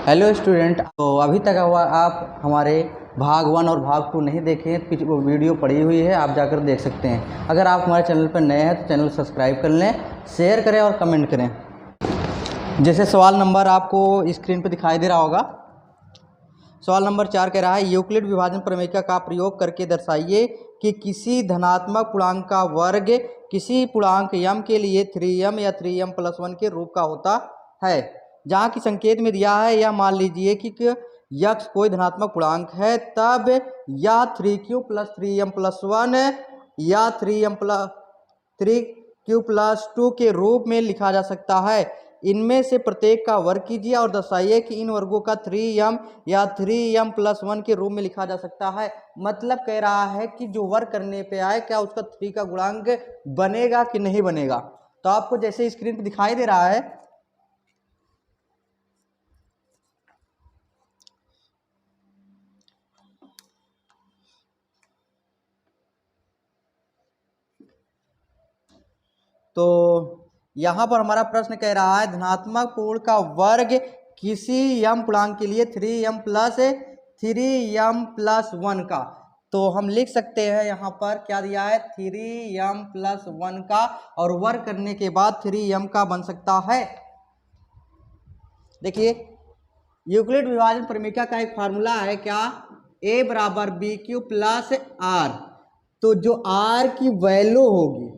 Hello student, तो अभी तक आप हमारे भाग 1 और भाग 2 नहीं देखे हैं तो वो वीडियो पड़ी हुई है, आप जाकर देख सकते हैं। अगर आप हमारे चैनल पर नए हैं तो चैनल सब्सक्राइब कर लें, शेयर करें और कमेंट करें। जैसे सवाल नंबर आपको स्क्रीन पर दिखाई दे रहा होगा। सवाल नंबर 4 कह रहा है, यूक्लिड विभाजन प्रमेय का प्रयोग करके दर्शाइए कि किसी धनात्मक पूर्णांक का वर्ग किसी पूर्णांक m के लिए 3m या 3m+1 के रूप का होता है। जहाँ की संकेत में दिया है, यह मान लीजिए कि यक्स कोई धनात्मक पूर्णांक है, तब या 3q+3m+1 या 3q+2 के रूप में लिखा जा सकता है। इनमें से प्रत्येक का वर्ग कीजिए और दर्शाइए कि इन वर्गों का 3m या 3m+1 के रूप में लिखा जा सकता है। मतलब कह रहा है कि जो वर्ग करने पे आए क्या उसका 3 का गुणांक बनेगा कि नहीं बनेगा। तो आपको जैसे स्क्रीन पे दिखाई दे रहा है, तो यहाँ पर हमारा प्रश्न कह रहा है धनात्मक पूर्ण का वर्ग किसी m पूर्णांक के लिए 3m+1 का। तो हम लिख सकते हैं यहाँ पर क्या दिया है, 3m+1 का, और वर्ग करने के बाद 3m का बन सकता है। देखिए यूक्लिड विभाजन प्रमेय का एक फार्मूला है क्या, a बराबर BQ प्लस R। तो जो R की वैल्यू होगी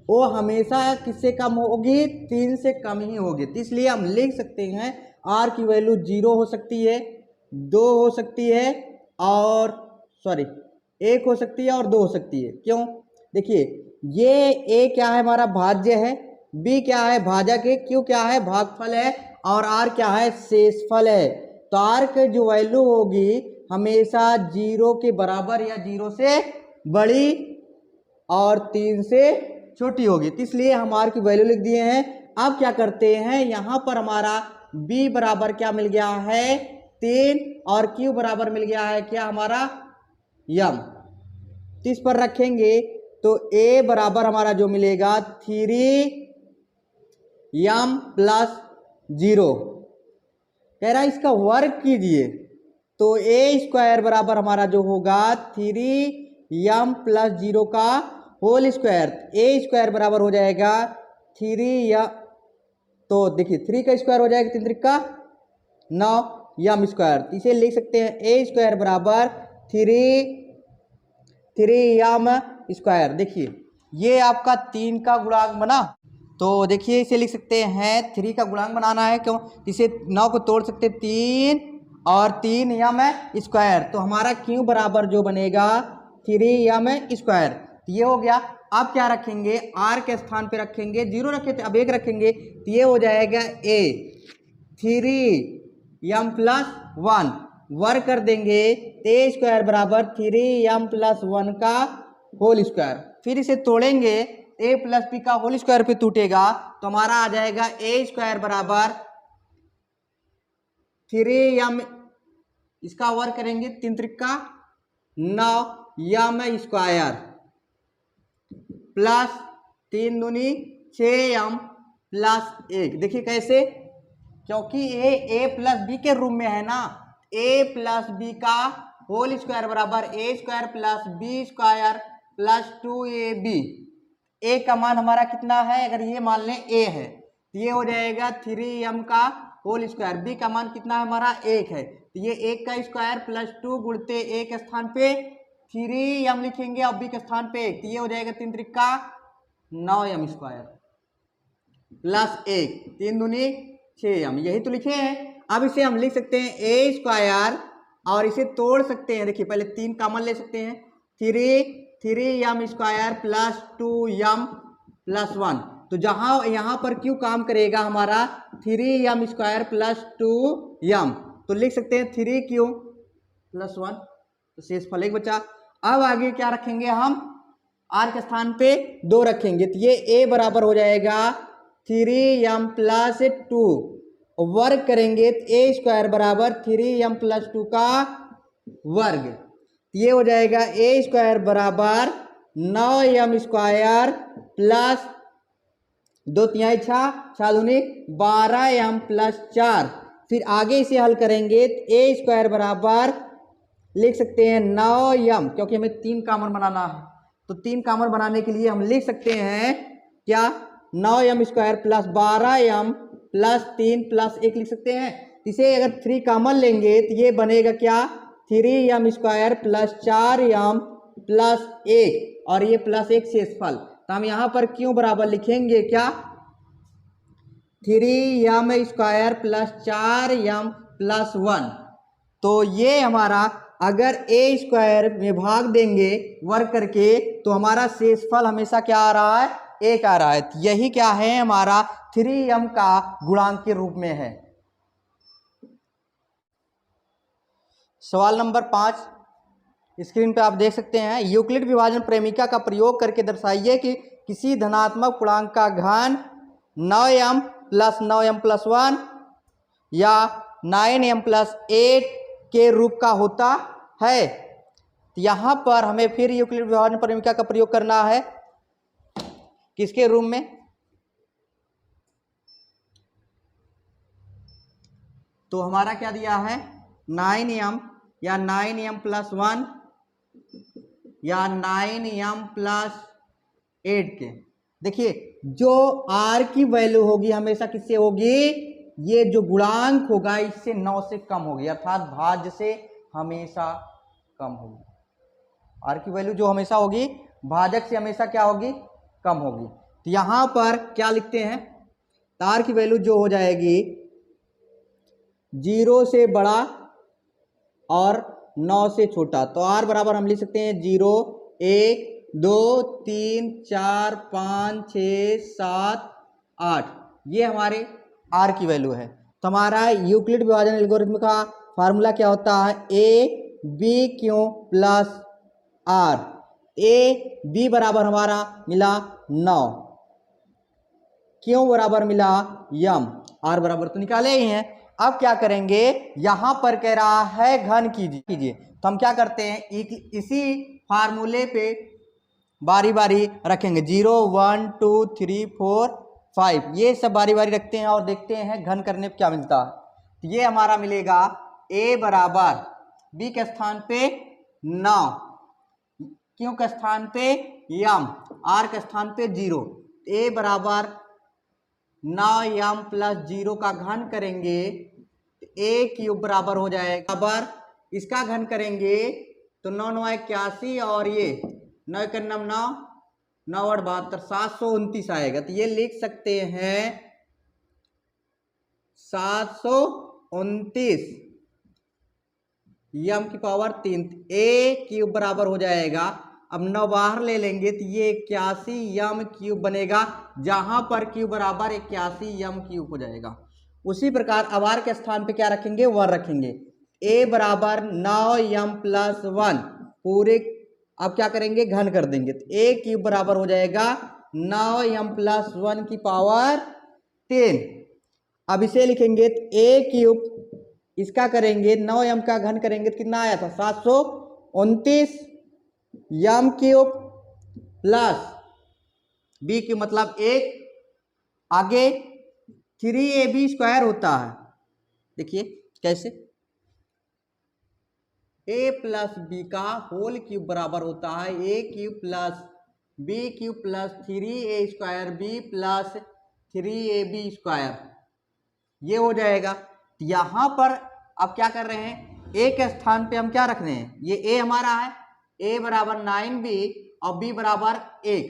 वो हमेशा किससे कम होगी, 3 से कम ही होगी। तो इसलिए हम लिख सकते हैं R की वैल्यू 0 हो सकती है, 2 हो सकती है, और 1 हो सकती है और 2 हो सकती है। क्यों, देखिए ये A क्या है, हमारा भाज्य है, B क्या है, भाजक है, Q क्या है, भागफल है, और R क्या है, शेषफल है। तो R की जो वैल्यू होगी हमेशा 0 के बराबर या 0 से बड़ी और 3 से छोटी होगी। तो इसलिए हम R की वैल्यू लिख दिए हैं। अब क्या करते हैं, यहाँ पर हमारा B बराबर क्या मिल गया है, 3, और Q बराबर मिल गया है क्या, हमारा m। तो इस पर रखेंगे तो A बराबर हमारा जो मिलेगा 3m+0। कह रहा है इसका वर्ग कीजिए, तो A² बराबर हमारा जो होगा 3m+0 का होल स्क्वायर। A² बराबर हो जाएगा 3 या, तो देखिए 3 का स्क्वायर हो जाएगा 3 त्रिक का 9m²। इसे लिख सकते हैं A² बराबर 3m²। देखिए ये आपका 3 का गुणांक बना। तो देखिए इसे लिख सकते हैं 3 का गुणांक बनाना है, क्यों, इसे 9 को तोड़ सकते 3 और 3m²। तो हमारा Q बराबर जो बनेगा 3m²। तो ये हो गया। अब क्या रखेंगे, R के स्थान पे रखेंगे, 0 रखे थे अब 1 रखेंगे, तो ये हो जाएगा A 3m+1। वर्ग कर देंगे A² बराबर 3m+1 का होल स्क्वायर। फिर इसे तोड़ेंगे, A प्लस B का होल स्क्वायर पे टूटेगा, तो हमारा आ जाएगा A² बराबर 3m, इसका वर्ग करेंगे 3 त्रिक का 9m² प्लस 3 दूनी 6m+1। देखिए कैसे, क्योंकि ये A प्लस B के रूप में है ना, A प्लस B का होल स्क्वायर बराबर A² plus B² plus 2AB। A का मान हमारा कितना है, अगर ये मान लें A है तो ये हो जाएगा 3m का होल स्क्वायर। B का मान कितना है, हमारा 1 है, तो ये 1 का स्क्वायर प्लस 2 गुणते A के स्थान पे 3m लिखेंगे और B के स्थान पे 1, तो ये हो जाएगा 3 त्रिक का 9m² प्लस 1, 3 दूनी 6m, यही तो लिखे हैं। अब इसे हम लिख सकते हैं A² और इसे तोड़ सकते हैं। देखिए पहले 3 कॉमन ले सकते हैं, 3m² प्लस 2m+1। तो जहां यहां पर Q काम करेगा हमारा 3m² प्लस 2m, तो लिख सकते हैं 3q+1, तो शेषफल 1 बचा। अब आगे क्या रखेंगे हम, R के स्थान पे 2 रखेंगे, तो ये A बराबर हो जाएगा 3m+2। वर्ग करेंगे तो A² बराबर 3m+2 का वर्ग, ये हो जाएगा A² बराबर 9m² प्लस 2 तिहाई 6 दूनी 12m+4। फिर आगे इसे हल करेंगे तो ए स्क्वायर बराबर लिख सकते हैं 9m, क्योंकि हमें 3 कॉमन बनाना है। तो 3 कॉमन बनाने के लिए हम लिख सकते हैं क्या, 9m square plus 12m plus 3 plus 1 लिख सकते हैं। इसे अगर 3 कॉमन लेंगे तो ये बनेगा क्या, 3m square plus 4m plus 1 और ये प्लस 1 शेषफल। तो हम यहाँ पर क्यों बराबर लिखेंगे क्या, 3m square plus 4m plus 1। तो ये हमारा अगर ए स्क्वायर में भाग देंगे वर्ग करके तो हमारा शेषफल हमेशा क्या आ रहा है, 1 आ रहा है। तो यही क्या है हमारा 3m का गुणांक के रूप में है। सवाल नंबर 5 स्क्रीन पे आप देख सकते हैं, यूक्लिड विभाजन प्रेमिका का प्रयोग करके दर्शाइए कि किसी धनात्मक पूर्णांक का घन 9m प्लस 9m प्लस 1 या 9m प्लस 8 के रूप का होता है। तो यहाँ पर हमें फिर यूक्लिड विभाजन प्रेमिका का प्रयोग करना है, किसके रूप में, तो हमारा क्या दिया है 9m या 9m प्लस 1 या 9m प्लस 8 के। देखिए जो r की वैल्यू होगी हमेशा किससे होगी, ये जो गुणांक होगा इससे 9 से कम होगी, अर्थात भाज्य से हमेशा कम होगी। r की वैल्यू जो हमेशा होगी भाजक से हमेशा क्या होगी, कम होगी। तो यहां पर क्या लिखते हैं, तो r की वैल्यू जो हो जाएगी 0 से बड़ा और 9 से छोटा। तो r बराबर हम लिख सकते हैं 0 1 2 3 4 5 6 7 8, ये हमारे r की वैल्यू है। तो हमारा यूक्लिड विभाजन एल्गोरिथम का फार्मूला क्या होता है, A B Q plus R. A B बराबर हमारा मिला 9, क्यू बराबर मिला यम, आर बराबर तो निकाले ही हैं। अब क्या करेंगे, यहां पर कह रहा है घन कीजिए, तो हम क्या करते हैं इसी फार्मूले पे बारी बारी रखेंगे, 0 1 2 3 4 5 ये सब बारी बारी रखते हैं और देखते हैं घन करने पे क्या मिलता है। तो ये हमारा मिलेगा a बराबर b के स्थान पे 9, क्यू के स्थान पे यम, r के स्थान पे 0। a बराबर 9m प्लस 0 का घन करेंगे तो a क्यूब बराबर हो जाएगा, बराबर इसका घन करेंगे तो 9 9 81 और ये 9 1 9 9 9 8 72 729 आएगा। तो ये लिख सकते हैं 729 यम की पावर 3, a क्यूब बराबर हो जाएगा। अब 9 बाहर ले लेंगे तो ये 81 यम क्यूब बनेगा, जहां पर क्यूब बराबर 81 यम क्यूब हो जाएगा। उसी प्रकार अब r के स्थान पे क्या रखेंगे, 1 रखेंगे, a बराबर 9 यम प्लस 1 पूरे, अब क्या करेंगे घन कर देंगे तो a क्यूब बराबर हो जाएगा 9 यम प्लस 1 की पावर 10। अब इसे लिखेंगे तो a क्यूब इसका करेंगे 9 यम का घन करेंगे तो कितना आया था 729 M cube plus b cube मतलब 1, आगे 3ab स्क्वायर होता है। देखिए कैसे, a प्लस बी का होल क्यूब बराबर होता है a cube plus b cube plus 3a square b plus 3ab square, ये हो जाएगा। यहां पर अब क्या कर रहे हैं, a के स्थान पे हम क्या रख रहे हैं, ये a हमारा है, a बराबर 9b और b बराबर 1,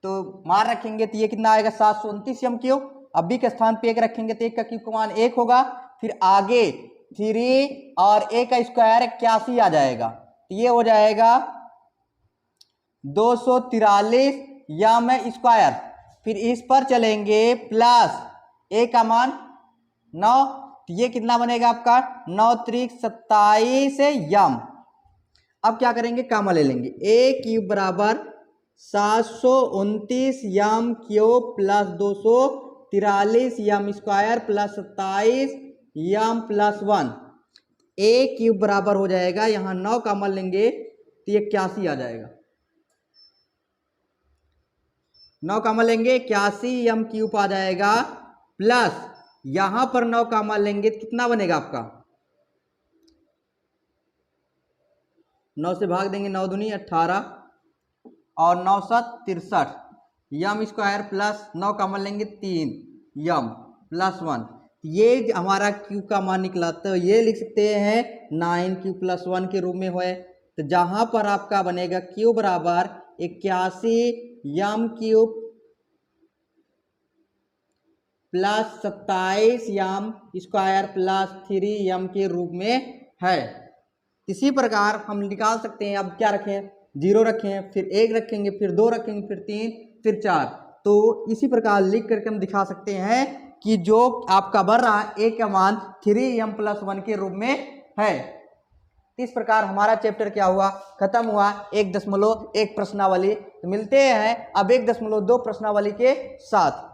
तो मान रखेंगे तो ये कितना आएगा 729 यम क्यूब। अब b के स्थान पे 1 रखेंगे तो 1 का क्यूब का मान 1 होगा, फिर आगे 3 और a का स्क्वायर 81 आ जाएगा, तो ये हो जाएगा 243 यम स्क्वायर। फिर इस पर चलेंगे प्लस a का मान 9, तो ये कितना बनेगा आपका 9 त्रिक 27 यम। अब क्या करेंगे, कामा ले लेंगे, a क्यूब बराबर 729 M cube plus 243 M square plus 27 M plus 1, a cube बराबर हो जाएगा, यहाँ 9 कामन लेंगे तो 81 आ जाएगा, 9 कामन लेंगे 81 यम क्यूब आ जाएगा प्लस यहां पर 9 का मान लेंगे तो कितना बनेगा आपका, 9 से भाग देंगे, 9 दूनी 18 और 9 7 63 यम स्क्वायर प्लस 9 का मान लेंगे 3 यम प्लस 1, ये हमारा क्यू का मान निकला। तो ये लिख सकते हैं 9q प्लस 1 के रूप में हुए। तो जहां पर आपका बनेगा क्यू बराबर 81 M cube plus 27 M square plus 3 M के रूप में है। इसी प्रकार हम निकाल सकते हैं, अब क्या रखें, 0 रखें, फिर 1 रखेंगे, फिर 2 रखेंगे, फिर 3, फिर 4। तो इसी प्रकार लिख करके हम दिखा सकते हैं कि जो आपका बढ़ रहा है ए का मान 3m प्लस 1 के रूप में है। इस प्रकार हमारा चैप्टर क्या हुआ, खत्म हुआ 1.1 प्रश्नावली। तो मिलते हैं अब 1.2 प्रश्नावली के साथ।